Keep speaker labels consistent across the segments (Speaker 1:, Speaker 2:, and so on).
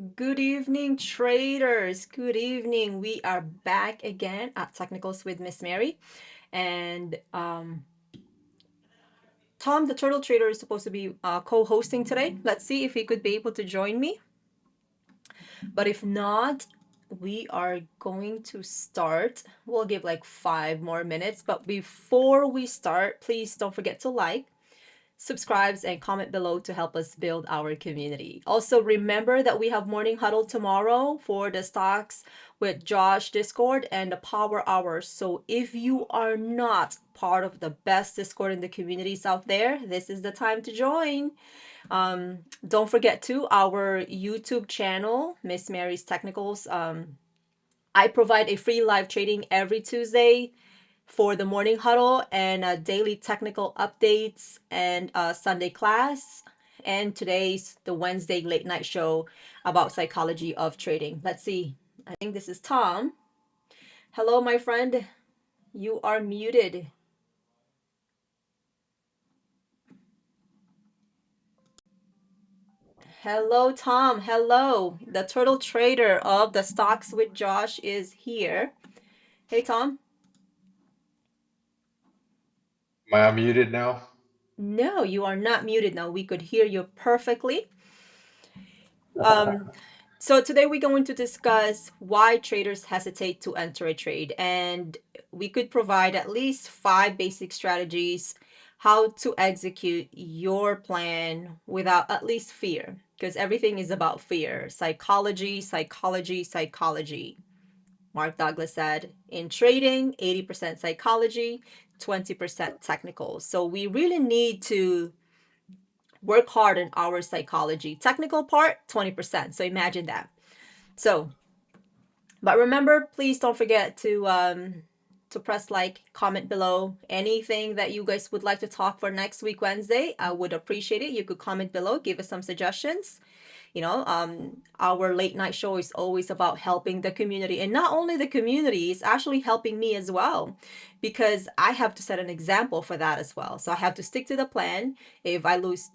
Speaker 1: Good evening, traders. Good evening. We are back again at Technicals with Miss Mary. And Tom, the turtle trader, is supposed to be co hosting today. Let's see if he could be able to join me. But if not, we are going to start. We'll give like 5 more minutes. But before we start, please don't forget to like, subscribes, and comment below to help us build our community. Also, remember that we have Morning Huddle tomorrow for the stocks with Josh Discord and the Power Hour. So if you are not part of the best Discord in the communities out there, this is the time to join. Don't forget to our YouTube channel, Miss Mary's Technicals. I provide a free live trading every Tuesday for the morning huddle and daily technical updates and Sunday class. And today's the Wednesday late night show about psychology of trading. Let's see. I think this is Tom. Hello, my friend. You are muted. Hello, Tom. Hello. The turtle trader of the stocks with Josh is here. Hey, Tom.
Speaker 2: Am I unmuted now?
Speaker 1: No, you are not muted now. We could hear you perfectly. Um, so today we're going to discuss why traders hesitate to enter a trade, and we could provide at least 5 basic strategies how to execute your plan without at least fear, because everything is about fear. Psychology, psychology, psychology. Mark Douglas said, in trading, 80% psychology, 20% technical. So we really need to work hard on our psychology. Technical part, 20%. So imagine that. So, but remember, please don't forget to press like, comment below anything that you guys would like to talk for next week Wednesday. I would appreciate it. You could comment below, give us some suggestions. Our late night show is always about helping the community, and not only the community, it's actually helping me as well, because I have to set an example for that as well. So I have to stick to the plan. If I lose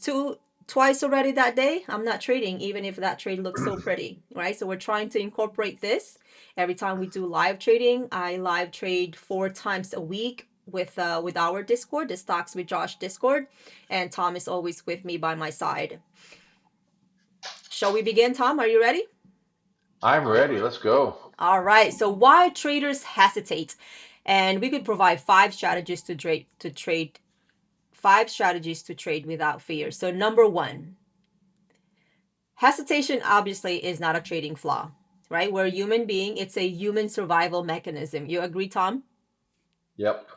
Speaker 1: twice already that day, I'm not trading, even if that trade looks so pretty, right? So we're trying to incorporate this every time we do live trading. I live trade 4 times a week with our Discord, the Stocks with Josh Discord, and Tom is always with me by my side. Shall we begin, Tom? Are you ready?
Speaker 2: I'm ready. Let's go.
Speaker 1: All right. So why traders hesitate, and we could provide 5 strategies to trade 5 strategies to trade without fear. So number one, hesitation obviously is not a trading flaw, right? We're a human being. It's a human survival mechanism. You agree, Tom?
Speaker 2: Yep.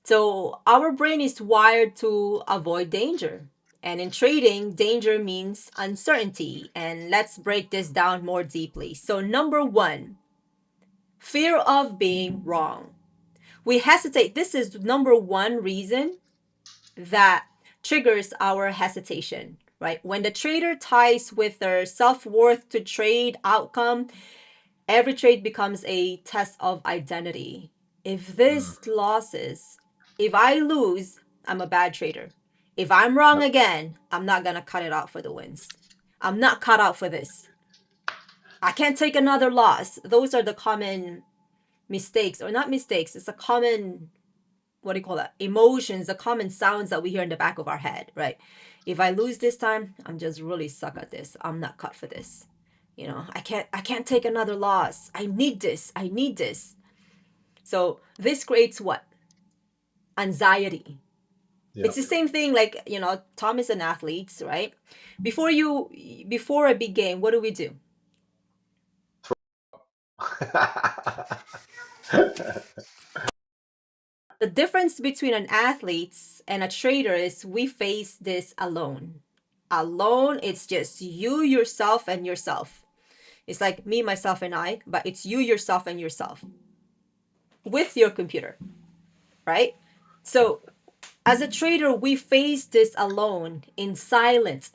Speaker 1: So our brain is wired to avoid danger. And in trading, danger means uncertainty. And let's break this down more deeply. So number one, fear of being wrong. We hesitate. This is number one reason that triggers our hesitation, right? When the trader ties with their self-worth to trade outcome, every trade becomes a test of identity. If
Speaker 2: Mm,
Speaker 1: this losses, if I lose, I'm a bad trader. If I'm wrong
Speaker 2: yep.
Speaker 1: again, I'm not going to cut it out for the wins. I'm not cut out for this. I can't take another loss. Those are the common mistakes, or not mistakes. It's a common, what do you call that, emotions, the common sounds that we hear in the back of our head, right? If I lose this time, I'm just really suck at this. I'm not cut for this. I can't take another loss. I need this. I need this. So this creates what? Anxiety. It's
Speaker 2: Yep.
Speaker 1: the same thing, like, Tom is an athlete, right? Before a big game, what do we do? The difference between an athlete and a trader is we face this alone. Alone, it's just you, yourself, and yourself. It's like me, myself, and I, but it's you, yourself, and yourself with your computer, right? So, as a trader, we face this alone in silence.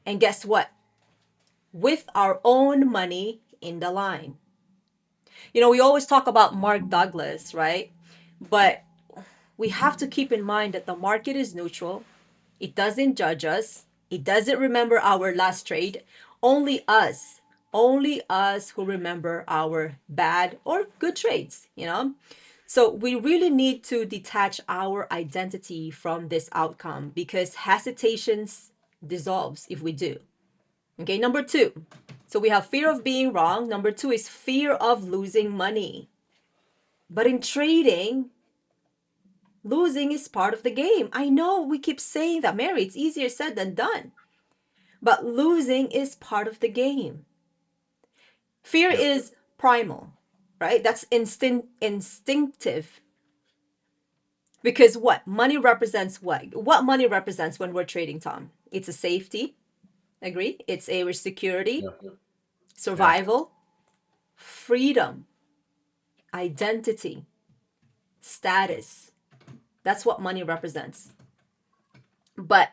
Speaker 1: And guess what? With our own money in the line. We always talk about Mark Douglas, right? But we have to keep in mind that the market is neutral. It doesn't judge us. It doesn't remember our last trade. Only us. Only us who remember our bad or good traits. So we really need to detach our identity from this outcome because hesitations dissolves if we do. Okay, number two. So we have fear of being wrong. Number two is fear of losing money. But in trading, losing is part of the game. I know we keep saying that, Mary, it's easier said than done. But losing is part of the game. Fear
Speaker 2: Yep.
Speaker 1: is primal, right? That's instinctive. Because what? Money represents what? What money represents when we're trading, Tom? It's a safety, agree? It's a security,
Speaker 2: Yep. Yeah.
Speaker 1: survival, freedom, identity, status. That's what money represents. But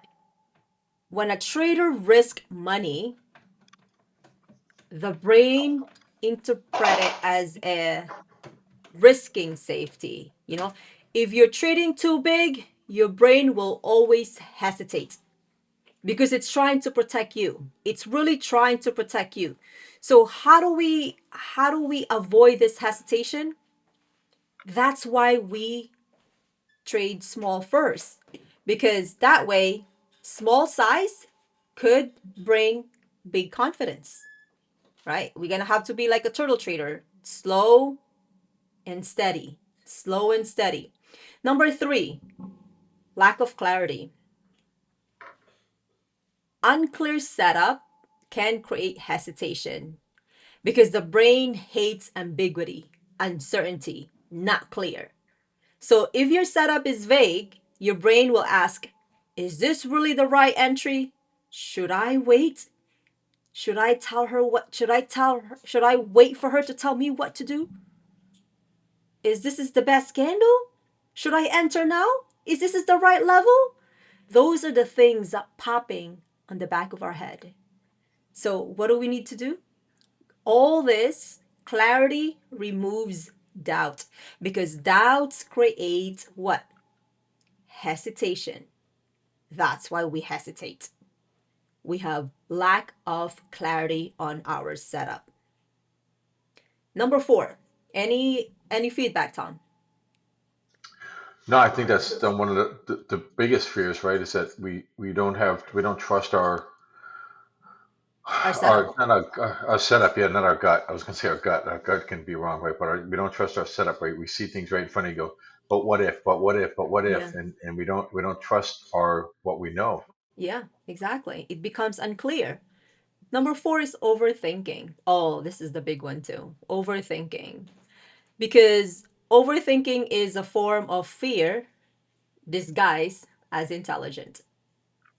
Speaker 1: when a trader risks money, the brain interpret it as a risking safety. If you're trading too big, your brain will always hesitate because it's trying to protect you. It's really trying to protect you. So how do we avoid this hesitation? That's why we trade small first, because that way small size could bring big confidence, right? We're going to have to be like a turtle trader, slow and steady, slow and steady. Number 3, lack of clarity. Unclear setup can create hesitation because the brain hates ambiguity, uncertainty, not clear. So if your setup is vague, your brain will ask, is this really the right entry? Should I wait? Should I wait for her to tell me what to do? Is the best candle? Should I enter now? Is this is the right level? Those are the things that popping on the back of our head. So what do we need to do? All this clarity removes doubt because doubts create what? Hesitation. That's why we hesitate. We have lack of clarity on our setup. Number 4. Any feedback, Tom?
Speaker 2: No, I think that's one of the biggest fears, right? Is that we don't trust
Speaker 1: Our setup?
Speaker 2: our not our setup, yeah, not our gut. I was gonna say our gut. Our gut can be wrong, right? But we don't trust our setup, right? We see things right in front of you, go, but what if? But what if? But what
Speaker 1: Yeah.
Speaker 2: if? And we don't trust our what we know.
Speaker 1: Yeah, exactly. It becomes unclear. Number 4 is overthinking. Oh, this is the big one too. Overthinking. Because overthinking is a form of fear disguised as intelligent.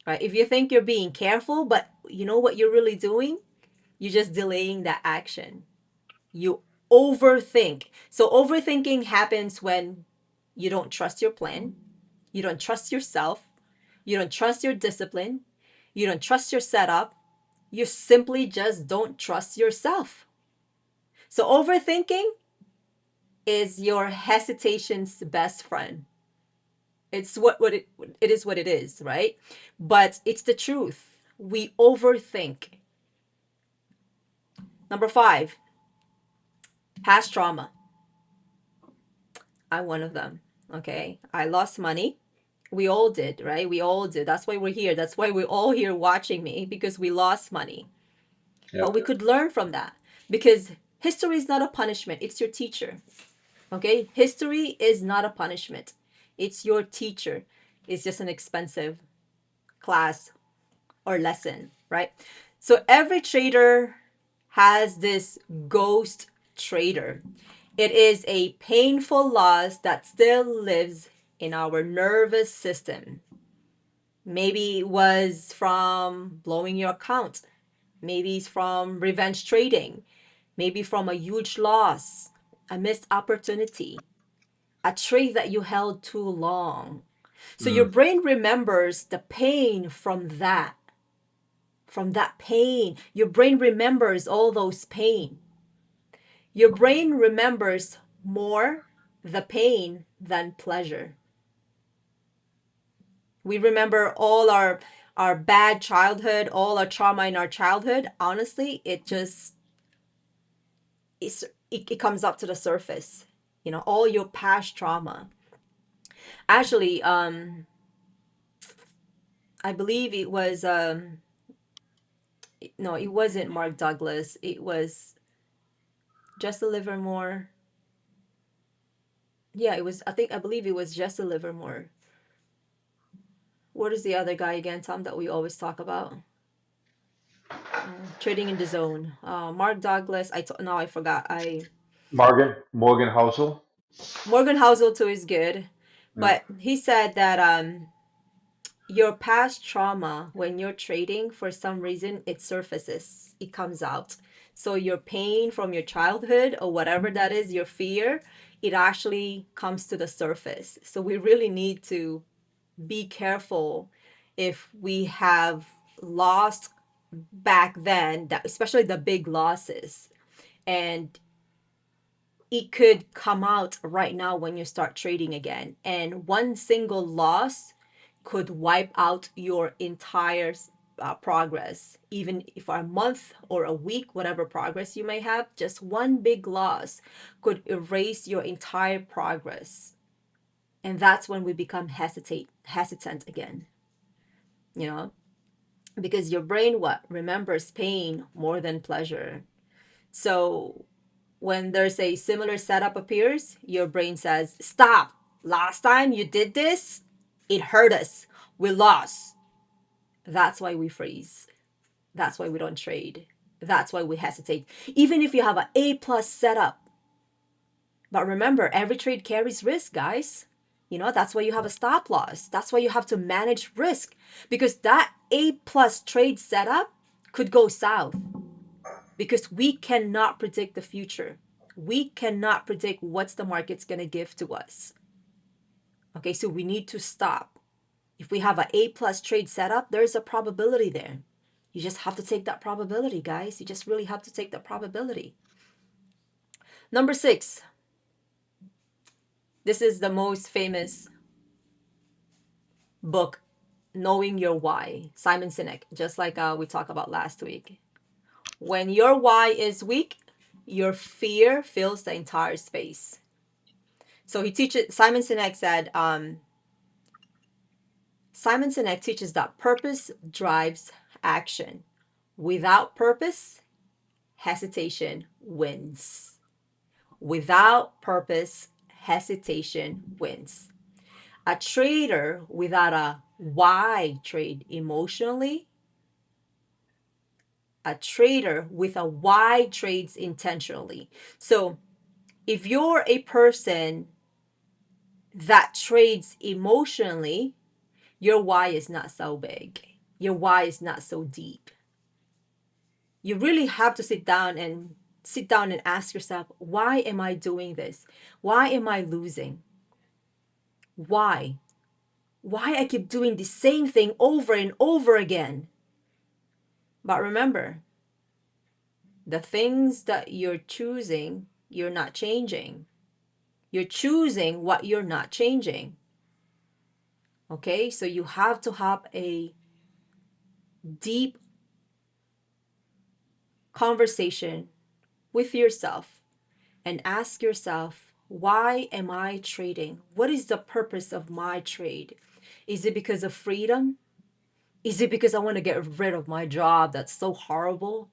Speaker 1: Right? If you think you're being careful, but you know what you're really doing? You're just delaying that action. You overthink. So overthinking happens when you don't trust your plan, you don't trust yourself, you don't trust your discipline, you don't trust your setup, you simply just don't trust yourself. So overthinking is your hesitation's best friend. It's it is what it is, right? But it's the truth. We overthink. Number 5, past trauma. I'm one of them. Okay. I lost money. We all did, right? We all did. That's why we're here. That's why we're all here watching me because we lost money. But
Speaker 2: Yep.
Speaker 1: we could learn from that because history is not a punishment, it's your teacher. Okay? History is not a punishment, it's your teacher. It's just an expensive class or lesson, right? So every trader has this ghost trader. It is a painful loss that still lives in our nervous system. Maybe it was from blowing your account. Maybe it's from revenge trading. Maybe from a huge loss, a missed opportunity, a trade that you held too long. So your
Speaker 2: Mm,
Speaker 1: brain remembers the pain from that pain. Your brain remembers all those pain. Your brain remembers more the pain than pleasure. We remember all our bad childhood, all our trauma in our childhood. Honestly, it just it's, it comes up to the surface. You know, all your past trauma. Actually, I believe it was no, it wasn't Mark Douglas. It was Jesse Livermore. Yeah, it was. I believe it was Jesse Livermore. What is the other guy again, Tom, that we always talk about? Trading in the Zone. Mark Douglas. Now I forgot. I
Speaker 2: Morgan Housel.
Speaker 1: Morgan Housel too is good,
Speaker 2: Yeah.
Speaker 1: but he said that your past trauma, when you're trading, for some reason it surfaces, it comes out. So your pain from your childhood or whatever that is, your fear, it actually comes to the surface. So we really need to be careful if we have lost back then, that especially the big losses, and it could come out right now when you start trading again. And one single loss could wipe out your entire progress. Even if a month or a week, whatever progress you may have, just one big loss could erase your entire progress. And that's when we become hesitant again, you know, because your brain what remembers pain more than pleasure. So when there's a similar setup appears, your brain says, "Stop. Last time you did this, it hurt us. We lost." That's why we freeze. That's why we don't trade. That's why we hesitate. Even if you have an A plus setup. But remember, every trade carries risk, guys. You know, that's why you have a stop loss. That's why you have to manage risk. Because that A plus trade setup could go south. Because we cannot predict the future. We cannot predict what's the market's going to give to us. Okay, so we need to stop. If we have an A plus trade setup, there's a probability there. You just have to take that probability, guys. You just really have to take that probability. Number six, this is the most famous book, Knowing Your Why, Simon Sinek, just like we talked about last week. When your why is weak, your fear fills the entire space. So Simon Sinek said, Simon Sinek teaches that purpose drives action. Without purpose, hesitation wins. Without purpose, hesitation wins. A trader without a why trade emotionally. A trader with a why trades intentionally. So if you're a person that trades emotionally, your why is not so big. Your why is not so deep. You really have to sit down and ask yourself, why am I doing this? Why am I losing? Why? Why I keep doing the same thing over and over again? But remember, the things that you're choosing, you're not changing. You're choosing what you're not changing. Okay? So you have to have a deep conversation with yourself and ask yourself, why am I trading? What is the purpose of my trade? Is it because of freedom? Is it because I want to get rid of my job that's so horrible?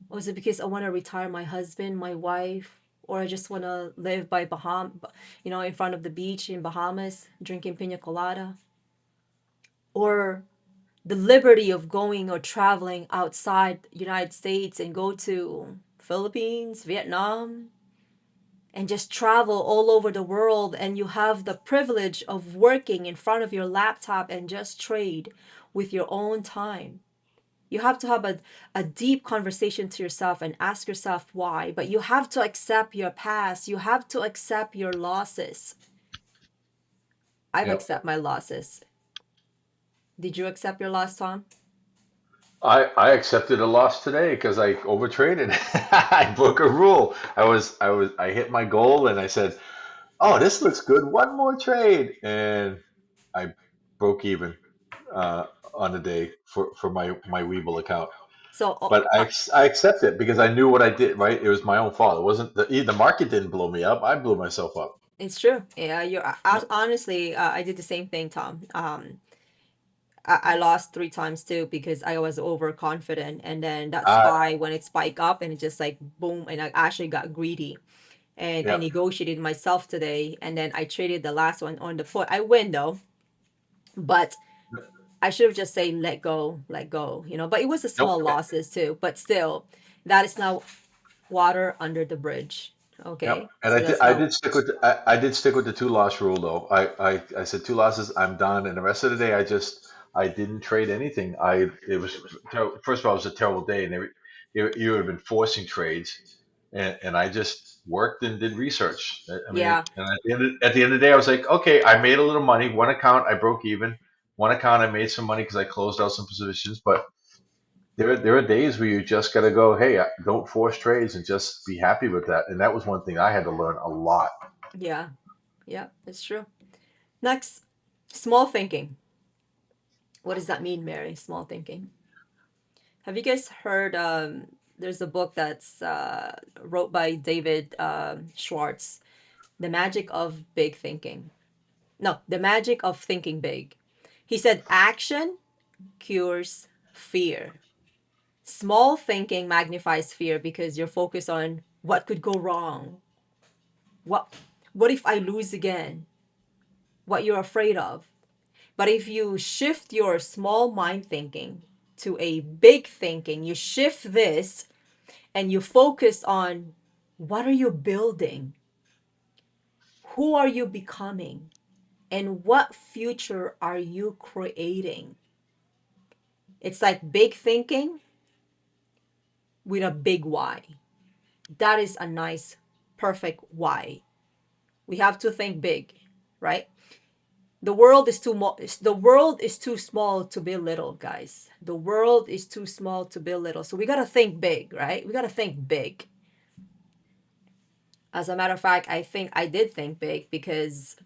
Speaker 1: Or is it because I want to retire my husband, my wife, or I just want to live by in front of the beach in Bahamas, drinking pina colada? Or the liberty of going or traveling outside the United States and go to Philippines, Vietnam, and just travel all over the world, and you have the privilege of working in front of your laptop and just trade with your own time. You have to have a deep conversation to yourself and ask yourself why, but you have to accept your past. You have to accept your losses. I've
Speaker 2: Yep.
Speaker 1: accepted my losses. Did you accept your loss, Tom?
Speaker 2: I accepted a loss today because I overtraded. I broke a rule. I hit my goal and I said, "Oh, this looks good. One more trade," and I broke even on the day for my Weeble account.
Speaker 1: So
Speaker 2: But I accept it because I knew what I did, right? It was my own fault. It wasn't the market didn't blow me up. I blew myself up.
Speaker 1: it's true. Yeah, you're
Speaker 2: Yep.
Speaker 1: honestly, I did the same thing, Tom. I lost three times too because I was overconfident, and then that
Speaker 2: Uh,
Speaker 1: spy when it spiked up and it just like boom, and I actually got greedy and I
Speaker 2: yeah.
Speaker 1: negotiated myself today, and then I traded the last one on the put. I win though, but I should have just say let go, you know. But it was a
Speaker 2: Nope.
Speaker 1: small losses too. But still, that is now water under the bridge.
Speaker 2: Yep.
Speaker 1: Okay,
Speaker 2: And
Speaker 1: so that's
Speaker 2: I
Speaker 1: now
Speaker 2: did stick with I did stick with the two loss rule though. I said two losses, I'm done. And the rest of the day, I didn't trade anything. I it was first of all, it was a terrible day, and you would have been forcing trades, and I just worked and did research. I mean,
Speaker 1: yeah
Speaker 2: and at the end of the day, I was like, okay, I made a little money. One account I broke even. One account I made some money because I closed out some positions, but there are days where you just got to go, hey, don't force trades and just be happy with that. And that was one thing I had to learn a lot.
Speaker 1: yeah yeah. It's true. Next, small thinking. What does that mean, Mary? Small thinking. Have you guys heard? There's a book that's wrote by David Schwartz, The Magic of Big Thinking. No, The Magic of Thinking Big. He said action cures fear. Small thinking magnifies fear because you're focused on what could go wrong. What what if I lose again? What you're afraid of. But if you shift your small mind thinking to a big thinking, you shift this and you focus on what are you building? Who are you becoming? And what future are you creating? It's like big thinking with a big why. That is a nice, perfect why. We have to think big, right? The world is too small to be little, guys. The world is too small to be little. So we got to think big, right? We got to think big. As a matter of fact, I think I did think big because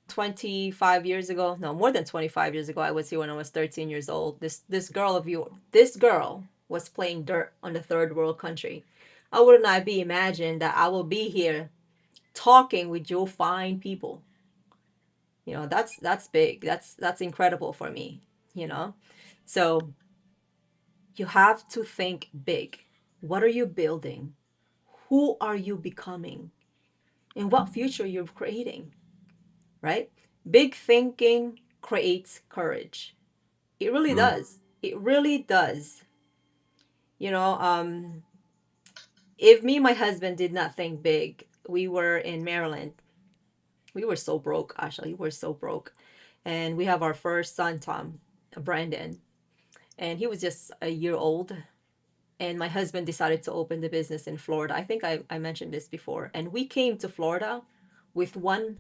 Speaker 1: 25 years ago, no, more than 25 years ago, I was here when I was 13 years old. This girl was playing dirt on the third world country. I would not be imagined that I will be here talking with you fine people. You know, that's big. That's incredible for me, you know? So, you have to think big. What are you building? Who are you becoming? And what future you're creating, right? Big thinking creates courage. It really
Speaker 2: Mm,
Speaker 1: does. It really does. You know, if me and my husband did not think big, we were in Maryland. We were so broke, actually. We were so broke. And we have our first son, Tom, Brandon. And he was just a year old. And my husband decided to open the business in Florida. I think I mentioned this before. And we came to Florida with one,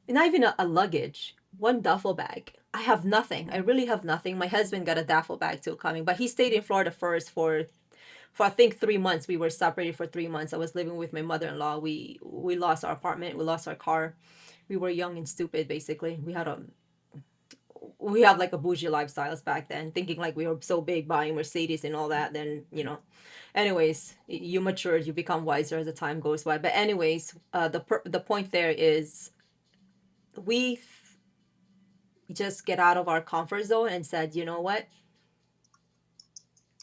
Speaker 1: not even a luggage, one duffel bag. I have nothing. I really have nothing. My husband got a duffel bag too coming, but he stayed in Florida first for I think 3 months. We were separated for 3 months. I was living with my mother-in-law. We lost our apartment. We lost our car. We were young and stupid. Basically, we have like a bougie lifestyles back then, thinking like we were so big, buying Mercedes and all that. Then anyways, you matured, you become wiser as the time goes by. But anyways, the point there is we just get out of our comfort zone and said, you know what,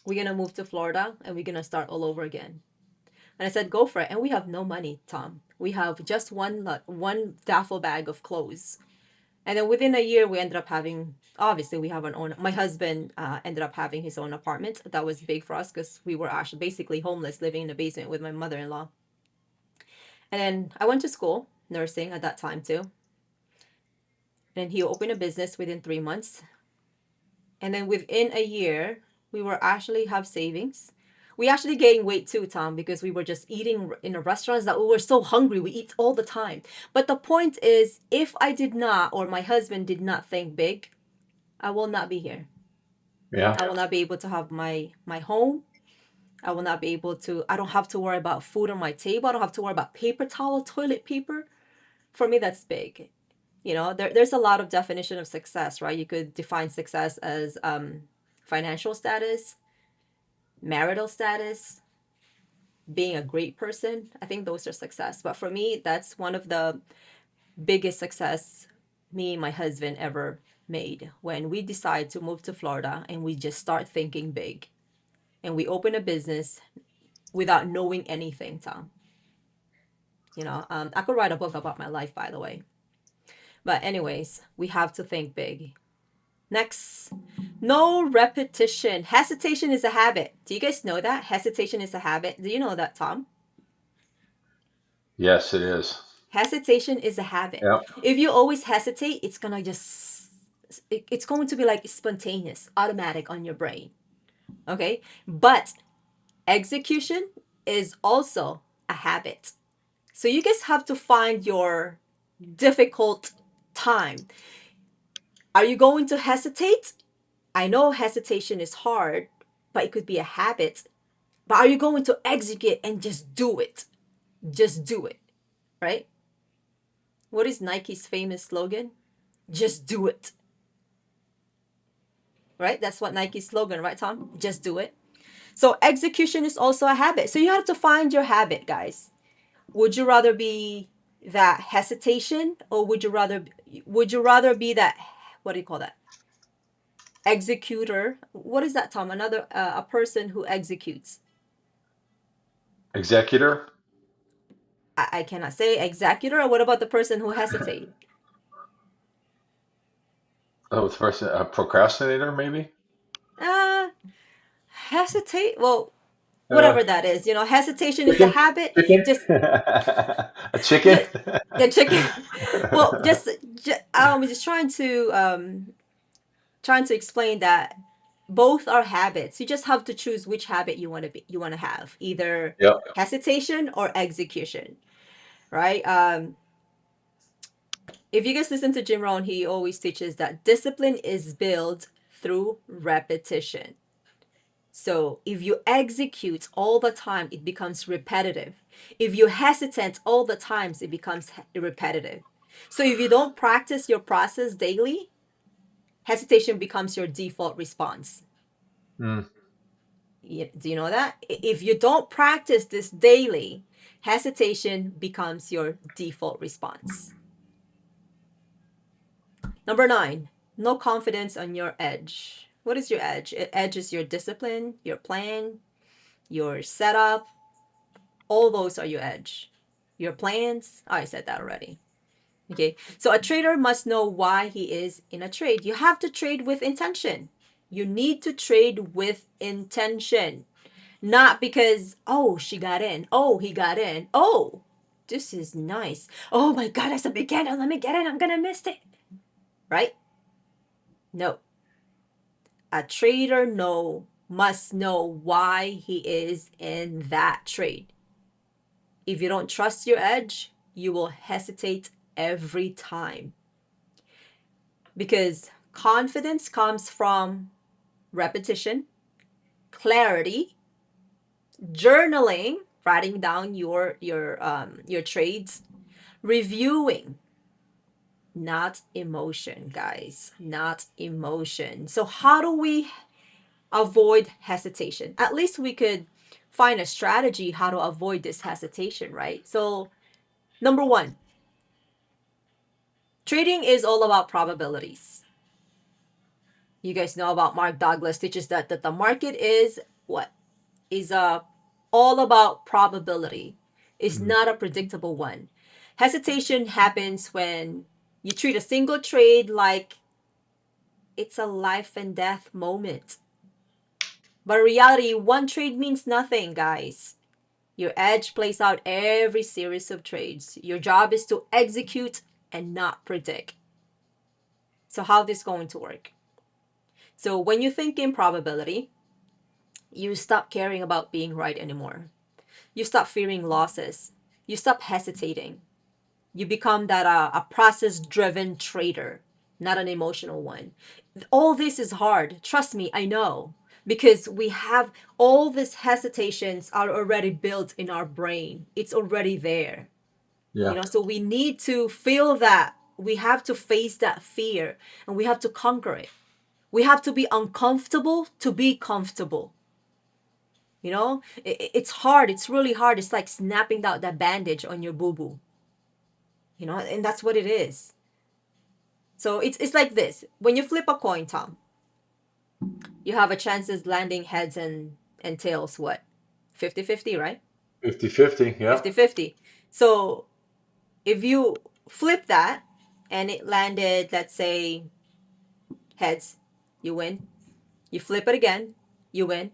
Speaker 1: we're gonna move to Florida and we're gonna start all over again. And I said, go for it. And we have no money, Tom. We have just one duffel bag of clothes. And then within a year, we ended up having, obviously, we have our own. My husband ended up having his own apartment. That was big for us because we were actually basically homeless, living in the basement with my mother in law. And then I went to school, nursing at that time too. And he opened a business within 3 months. And then within a year, we were actually have savings. We actually gained weight too, Tom, because we were just eating in the restaurants that we were so hungry. We eat all the time. But the point is, if I did not, or my husband did not think big, I will not be here.
Speaker 2: yeah.
Speaker 1: I will not be able to have my home. I will not be able to. I don't have to worry about food on my table. I don't have to worry about paper towel, toilet paper. For me, that's big. There's a lot of definition of success, right? You could define success as financial status, marital status, being a great person. I think those are success. But for me, that's one of the biggest success me and my husband ever made when we decide to move to Florida and we just start thinking big and we open a business without knowing anything, Tom. I could write a book about my life, by the way. But anyways, we have to think big. Next, no repetition. Hesitation is a habit. Do you guys know that? Hesitation is a habit. Do you know that, Tom?
Speaker 2: Yes, it is.
Speaker 1: Hesitation is a habit.
Speaker 2: Yep.
Speaker 1: If you always hesitate, it's going to be like spontaneous, automatic on your brain. Okay? But execution is also a habit. So you guys have to find your difficult time. Are you going to hesitate? I know hesitation is hard, but it could be a habit. But are you going to execute and just do it? Just do it, right? What is Nike's famous slogan? Just do it, right? That's what Nike's slogan, right, Tom? Just do it. So execution is also a habit. So you have to find your habit, guys. Would you rather be that hesitation, or would you rather be that, what do you call that? Executor. What is that, Tom? Another a person who executes.
Speaker 2: Executor.
Speaker 1: I cannot say executor. Or what about the person who hesitate?
Speaker 2: Oh, the person, a procrastinator, maybe?
Speaker 1: Uh hesitate. Well,
Speaker 2: Uh,
Speaker 1: whatever that is. Hesitation is a
Speaker 2: chicken?
Speaker 1: habit.
Speaker 2: Chicken?
Speaker 1: Just
Speaker 2: A chicken?
Speaker 1: just the chicken. Well, just trying to explain that both are habits. You just have to choose which habit you want to have, either
Speaker 2: Yep.
Speaker 1: hesitation or execution, right? If you guys listen to Jim Rohn, he always teaches that discipline is built through repetition. So if you execute all the time, it becomes repetitive. If you hesitate all the times, it becomes repetitive. So if you don't practice your process daily, hesitation becomes your default response.
Speaker 2: Mm.
Speaker 1: Do you know that? If you don't practice this daily, hesitation becomes your default response. Number 9, no confidence on your edge. What is your edge? Edge is your discipline, your plan, your setup. All those are your edge. Your plans. Oh, I said that already. Okay. So a trader must know why he is in a trade. You have to trade with intention. You need to trade with intention. Not because, oh, she got in. Oh, he got in. Oh, this is nice. Oh my God, as a beginner, let me get in. I'm going to miss it. Right? No. A trader must know why he is in that trade. If you don't trust your edge, you will hesitate every time. Because confidence comes from repetition, clarity, journaling, writing down your trades, reviewing, not emotion, guys, not emotion. So how do we avoid hesitation? At least we could find a strategy how to avoid this hesitation, right? So number 1, trading is all about probabilities. You guys know about Mark Douglas teaches that the market is what is all about probability. It's
Speaker 2: Mm.
Speaker 1: not a predictable one. Hesitation happens when you treat a single trade like it's a life and death moment. But in reality, one trade means nothing, guys. Your edge plays out every series of trades. Your job is to execute and not predict. So how this going to work? So when you think in probability, you stop caring about being right anymore. You stop fearing losses. You stop hesitating. You become that a process driven trader, not an emotional one. All this is hard. Trust me, I know. Because we have all these hesitations are already built in our brain. It's already there.
Speaker 2: Yeah.
Speaker 1: So we need to feel that. We have to face that fear and we have to conquer it. We have to be uncomfortable to be comfortable. It's hard. It's really hard. It's like snapping out that bandage on your boo boo. And that's what it is. So it's like this. When you flip a coin, Tom, you have a chances landing heads and tails. What? 50-50, right?
Speaker 2: 50-50.
Speaker 1: 50
Speaker 2: Yep.
Speaker 1: 50. So if you flip that and it landed, let's say, heads, you win. You flip it again, you win.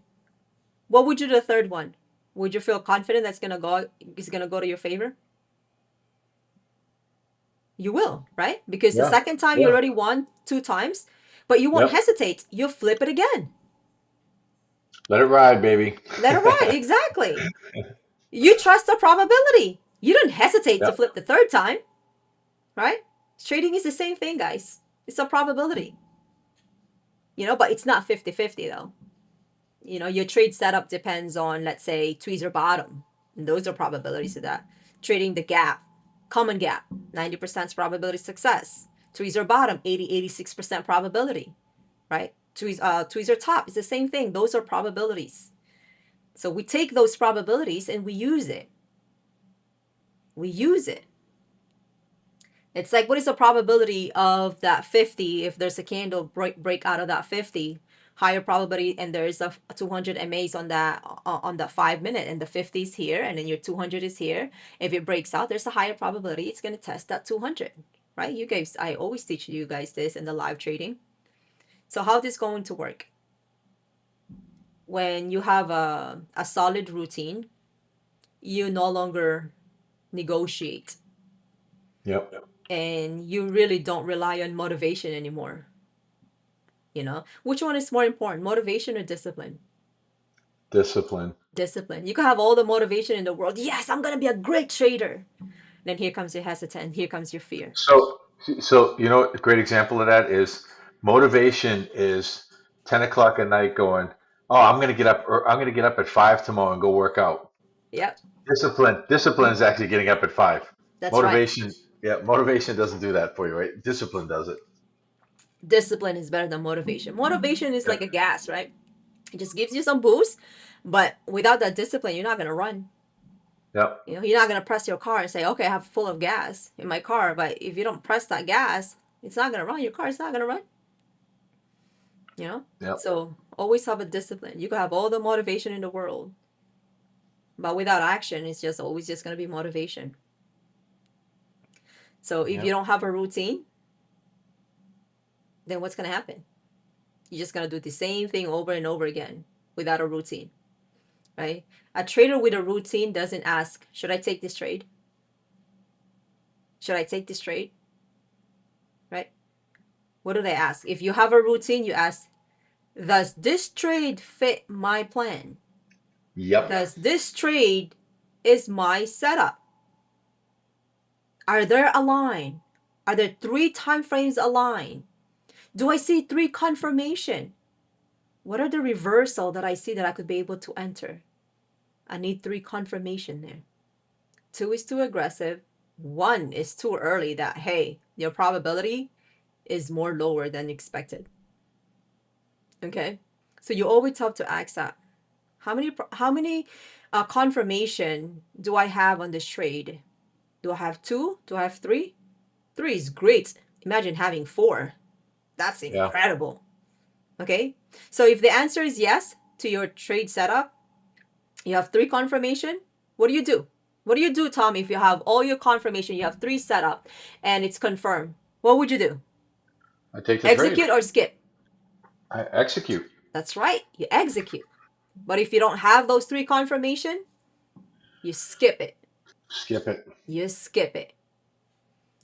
Speaker 1: What would you do the third one? Would you feel confident that's gonna go is gonna go to your favor? You will, right? Because the
Speaker 2: Yeah.
Speaker 1: second time you
Speaker 2: Yeah.
Speaker 1: already won two times, but you won't
Speaker 2: Yep.
Speaker 1: hesitate. You flip it again.
Speaker 2: Let it ride, baby.
Speaker 1: Let it ride. Exactly. You trust the probability. You don't hesitate to
Speaker 2: Yep.
Speaker 1: flip the third time, right? Trading is the same thing, guys. It's a probability, but it's not 50-50 though. Your trade setup depends on, let's say, tweezer bottom. And those are probabilities of that. Trading the gap, common gap, 90% probability of success. Tweezer bottom, 86% probability, right? Tweezer top is the same thing. Those are probabilities. So we take those probabilities and we use it. We use it. It's like, what is the probability of that 50 if there's a candle break out of that 50? Higher probability, and there's a 200 MAs on that 5 minute, and the 50 is here, and then your 200 is here. If it breaks out, there's a higher probability it's going to test that 200, right? You guys, I always teach you guys this in the live trading. So how this going to work? When you have a solid routine, you no longer negotiate,
Speaker 2: Yep.
Speaker 1: and you really don't rely on motivation anymore. Which one is more important, motivation or discipline?
Speaker 2: Discipline.
Speaker 1: Discipline. You can have all the motivation in the world. Yes, I'm going to be a great trader. Then here comes your hesitant. Here comes your fear.
Speaker 2: So, a great example of that is motivation is 10 o'clock at night going, oh, I'm going to get up at 5 tomorrow and go work out.
Speaker 1: Yep,
Speaker 2: Discipline is actually getting up at 5.
Speaker 1: that's right.
Speaker 2: Motivation, yeah, motivation doesn't do that for you, right? Discipline does it.
Speaker 1: Discipline is better than motivation. Motivation is like
Speaker 2: Yep.
Speaker 1: a gas, right? It just gives you some boost, but without that discipline, you're not going to run.
Speaker 2: Yep.
Speaker 1: You're not going to press your car and say, okay, I have full of gas in my car. But if you don't press that gas, it's not going to run. Your car is not going to run. You know?
Speaker 2: Yep.
Speaker 1: So always have a discipline. You can have all the motivation in the world, but without action, it's just always just going to be motivation. So if you
Speaker 2: Yep.
Speaker 1: don't have a routine, then what's going to happen? You're just going to do the same thing over and over again without a routine, right? A trader with a routine doesn't ask, should I take this trade? Should I take this trade? Right? What do they ask? If you have a routine, you ask, does this trade fit my plan?
Speaker 2: Yep.
Speaker 1: Does this trade is my setup? Are they aligned? Are there three time frames aligned? Do I see three confirmation? What are the reversal that I see that I could be able to enter? I need three confirmation there. Two is too aggressive. One is too early that, hey, your probability is more lower than expected. Okay. So you always have to ask that. How many confirmation do I have on this trade? Do I have two? Do I have three? Three is great. Imagine having four. That's
Speaker 2: Yeah.
Speaker 1: incredible. Okay. So if the answer is yes to your trade setup, you have three confirmation. What do you do? What do you do, Tom, if you have all your confirmation, you have three set up, and it's confirmed? What would you do?
Speaker 2: I take the trade.
Speaker 1: Execute or skip?
Speaker 2: I execute.
Speaker 1: That's right, you execute. But if you don't have those three confirmation, you skip it.
Speaker 2: Skip it.
Speaker 1: You skip it.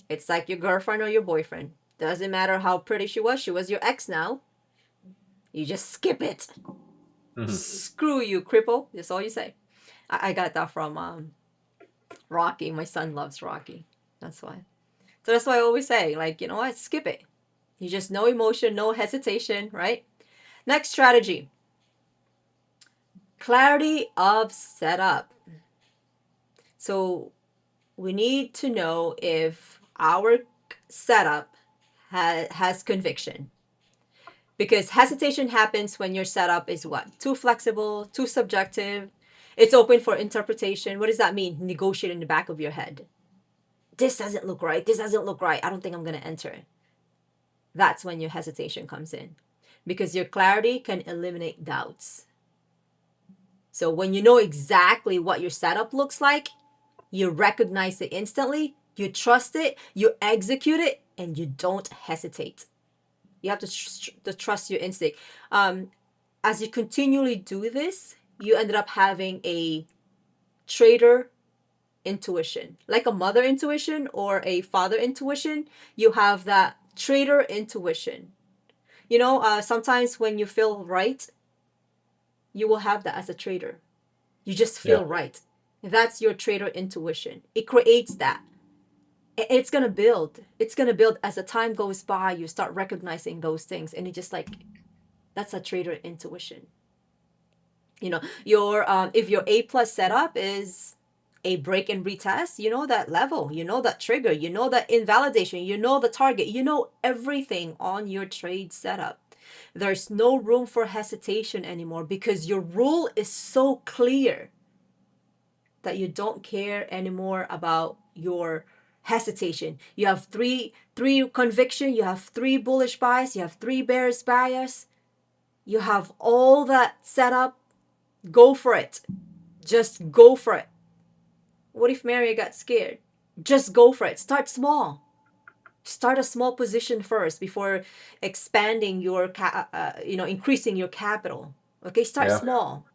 Speaker 1: It's like your girlfriend or your boyfriend. Doesn't matter how pretty she was your ex now. You just skip it.
Speaker 2: Mhm.
Speaker 1: Screw you, cripple. That's all you say. I got that from Rocky. My son loves Rocky. That's why. So that's why I always say, like, you know what? Skip it. You just no emotion, no hesitation, right? Next strategy, clarity of setup. So we need to know if our setup has conviction. Because hesitation happens when your setup is what? Too flexible, too subjective. It's open for interpretation. What does that mean? Negotiate in the back of your head. This doesn't look right. This doesn't look right. I don't think I'm going to enter. That's when your hesitation comes in. Because your clarity can eliminate doubts. So when you know exactly what your setup looks like, you recognize it instantly, you trust it, you execute it, and you don't hesitate. You have to trust your instinct. As you continually do this, you ended up having a trader intuition, like a mother intuition or a father intuition. You have that trader intuition. Sometimes when you feel right, you will have that as a trader. You just
Speaker 2: Yeah.
Speaker 1: feel right. That's your trader intuition. It creates that. It's gonna build. It's gonna build as the time goes by. You start recognizing those things, and it just like that's a trader intuition. Your if your A plus setup is a break and retest, you know that level, you know that trigger, you know that invalidation, you know the target, you know everything on your trade setup. There's no room for hesitation anymore because your rule is so clear that you don't care anymore about your hesitation. You have three conviction, you have three bullish bias, you have three bearish bias, you have all that set up. Go for it. Just go for it. What if Maria got scared? Just go for it. Start small. Start a small position first before expanding increasing your capital. Okay, start
Speaker 2: Yeah.
Speaker 1: small.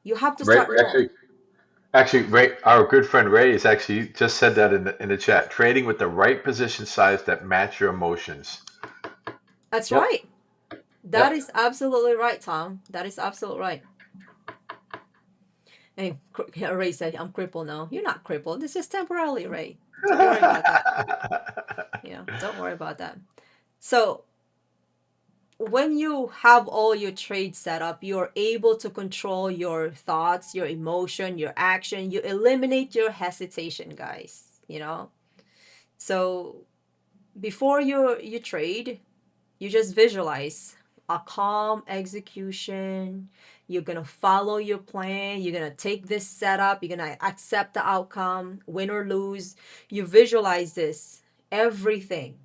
Speaker 1: You have to
Speaker 2: Ray,
Speaker 1: start low.
Speaker 2: actually, Ray, our good friend Ray is actually just said that in the chat. Trading with the right position size that match your emotions.
Speaker 1: That's
Speaker 2: Yep.
Speaker 1: right. That
Speaker 2: Yep.
Speaker 1: is absolutely right, Tom. That is absolutely right. And Ray said, I'm crippled now. You're not crippled. This is temporarily, Ray. Don't worry about that. Don't worry about that. So when you have all your trades set up, you're able to control your thoughts, your emotion, your action. You eliminate your hesitation, guys. So before you trade, you just visualize a calm execution. You're gonna follow your plan. You're gonna take this setup. You're gonna accept the outcome, win or lose. You visualize this, everything.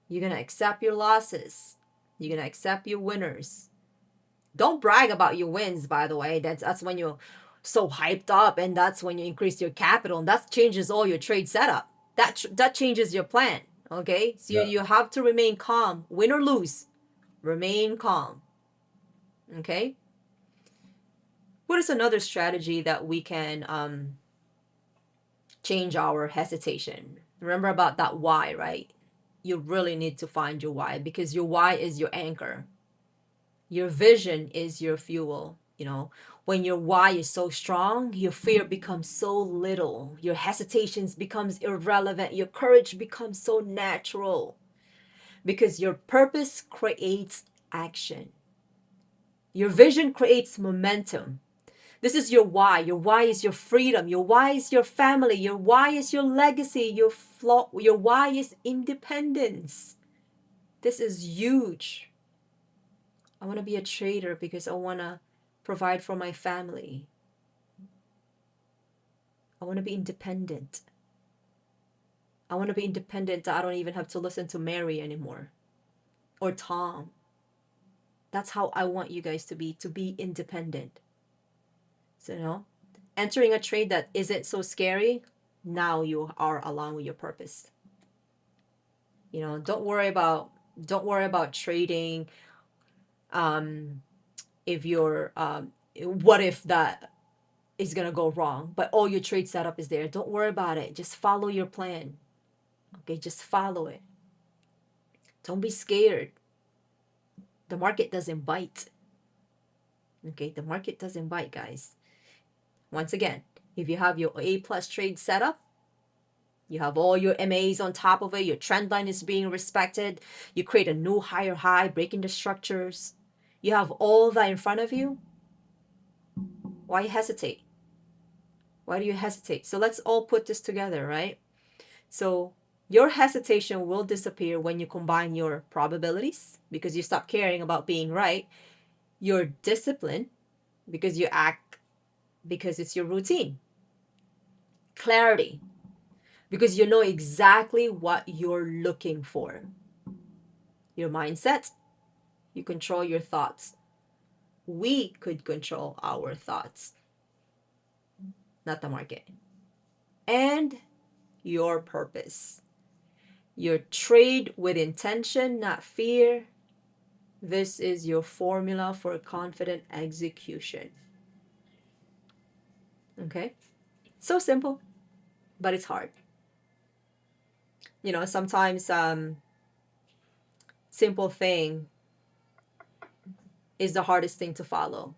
Speaker 1: You're gonna accept your losses. You're gonna accept your winners. Don't brag about your wins, by the way. That's when you're so hyped up, and that's when you increase your capital, and that changes all your trade setup. That changes your plan. Okay, so you,
Speaker 2: Yeah.
Speaker 1: you have to remain calm, win or lose. Remain calm. Okay. What is another strategy that we can change our hesitation? Remember about that why, right? You really need to find your why because your why is your anchor. Your vision is your fuel. When your why is so strong, your fear becomes so little. Your hesitations becomes irrelevant. Your courage becomes so natural because your purpose creates action. Your vision creates momentum. This is your why. Your why is your freedom. Your why is your family. Your why is your legacy. Your why is independence. This is huge. I want to be a trader because I want to provide for my family. I want to be independent. I want to be independent that I don't even have to listen to Mary anymore or Tom. That's how I want you guys to be independent. So, entering a trade that isn't so scary, now you are aligned with your purpose. Don't worry about trading. Um, if you're what if that is gonna go wrong, but all your trade setup is there. Don't worry about it. Just follow your plan. Okay, just follow it. Don't be scared. The market doesn't bite. Okay, the market doesn't bite, guys. Once again, if you have your A plus trade setup, you have all your MAs on top of it, your trend line is being respected, you create a new higher high, breaking the structures. You have all that in front of you. Why hesitate? Why do you hesitate? So let's all put this together, right? So Your hesitation will disappear when you combine your probabilities because you stop caring about being right, your discipline because you act because it's your routine, clarity because you know exactly what you're looking for, your mindset, you control your thoughts. We could control our thoughts, not the market. And your purpose. Your trade with intention, not fear. This is your formula for confident execution. Okay? So simple, but it's hard. Sometimes simple thing is the hardest thing to follow,